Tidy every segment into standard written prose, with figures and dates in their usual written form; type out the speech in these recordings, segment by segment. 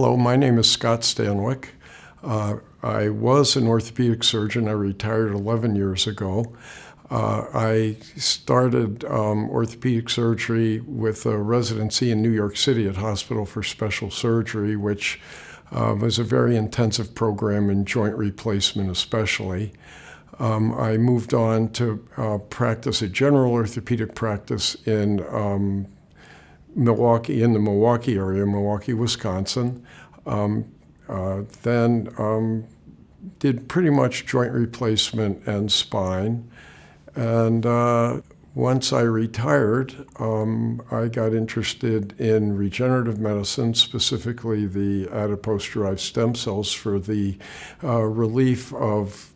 Hello, my name is Scott Stanwyck. I was an orthopedic surgeon. I retired 11 years ago. I started orthopedic surgery with a residency in New York City at Hospital for Special Surgery, which was a very intensive program in joint replacement especially. I moved on to practice a general orthopedic practice in Milwaukee, in the Milwaukee area, Milwaukee, Wisconsin. Then did pretty much joint replacement and spine. And once I retired, I got interested in regenerative medicine, specifically the adipose-derived stem cells for the relief of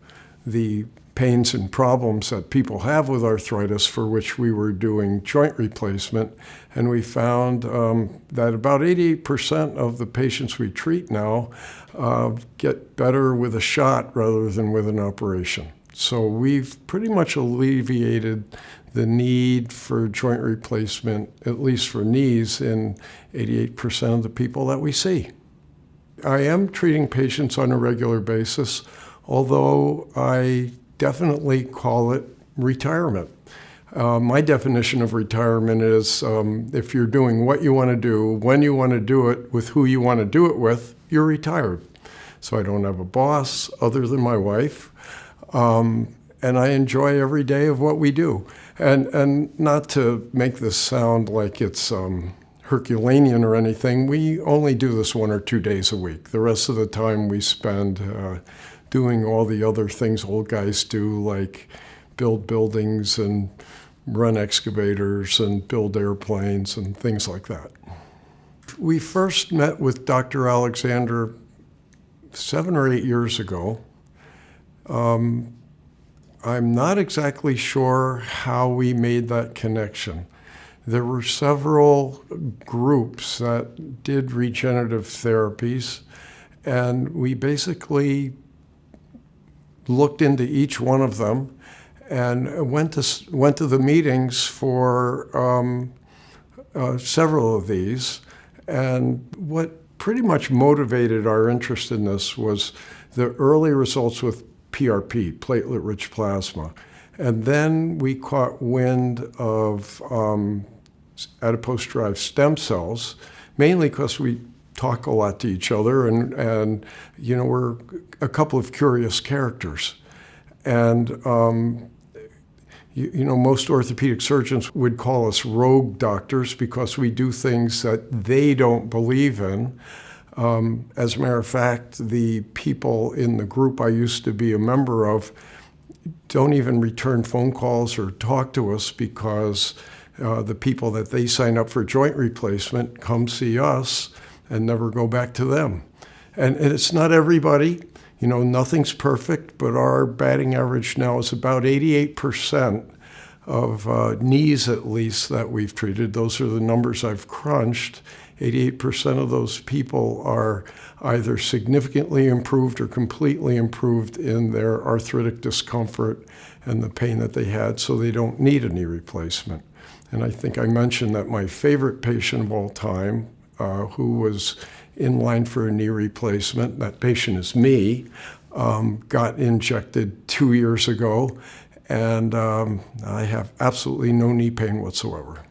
the pains and problems that people have with arthritis, for which we were doing joint replacement. And we found that about 88% of the patients we treat now get better with a shot rather than with an operation. So we've pretty much alleviated the need for joint replacement, at least for knees, in 88% of the people that we see. I am treating patients on a regular basis, although I definitely call it retirement. My definition of retirement is if you're doing what you want to do, when you want to do it, with who you want to do it with, you're retired. So I don't have a boss other than my wife. And I enjoy every day of what we do. And not to make this sound like it's Herculean or anything, we only do this 1 or 2 days a week. The rest of the time we spend doing all the other things old guys do, like build buildings and run excavators and build airplanes and things like that. We first met with Dr. Alexander 7 or 8 years ago. I'm not exactly sure how we made that connection. There were several groups that did regenerative therapies, and we basically looked into each one of them and went to the meetings for several of these. And what pretty much motivated our interest in this was the early results with PRP, platelet-rich plasma. And then we caught wind of adipose-derived stem cells, mainly because we talk a lot to each other, and you know, we're a couple of curious characters. And you know, most orthopedic surgeons would call us rogue doctors because we do things that they don't believe in. As a matter of fact, the people in the group I used to be a member of don't even return phone calls or talk to us because the people that they sign up for joint replacement come see us and never go back to them. And it's not everybody. You know, nothing's perfect, but our batting average now is about 88% of knees, at least, that we've treated. Those are the numbers I've crunched. 88% of those people are either significantly improved or completely improved in their arthritic discomfort and the pain that they had, so they don't need a knee replacement. And I think I mentioned that my favorite patient of all time, who was in line for a knee replacement, that patient is me, got injected 2 years ago, and I have absolutely no knee pain whatsoever.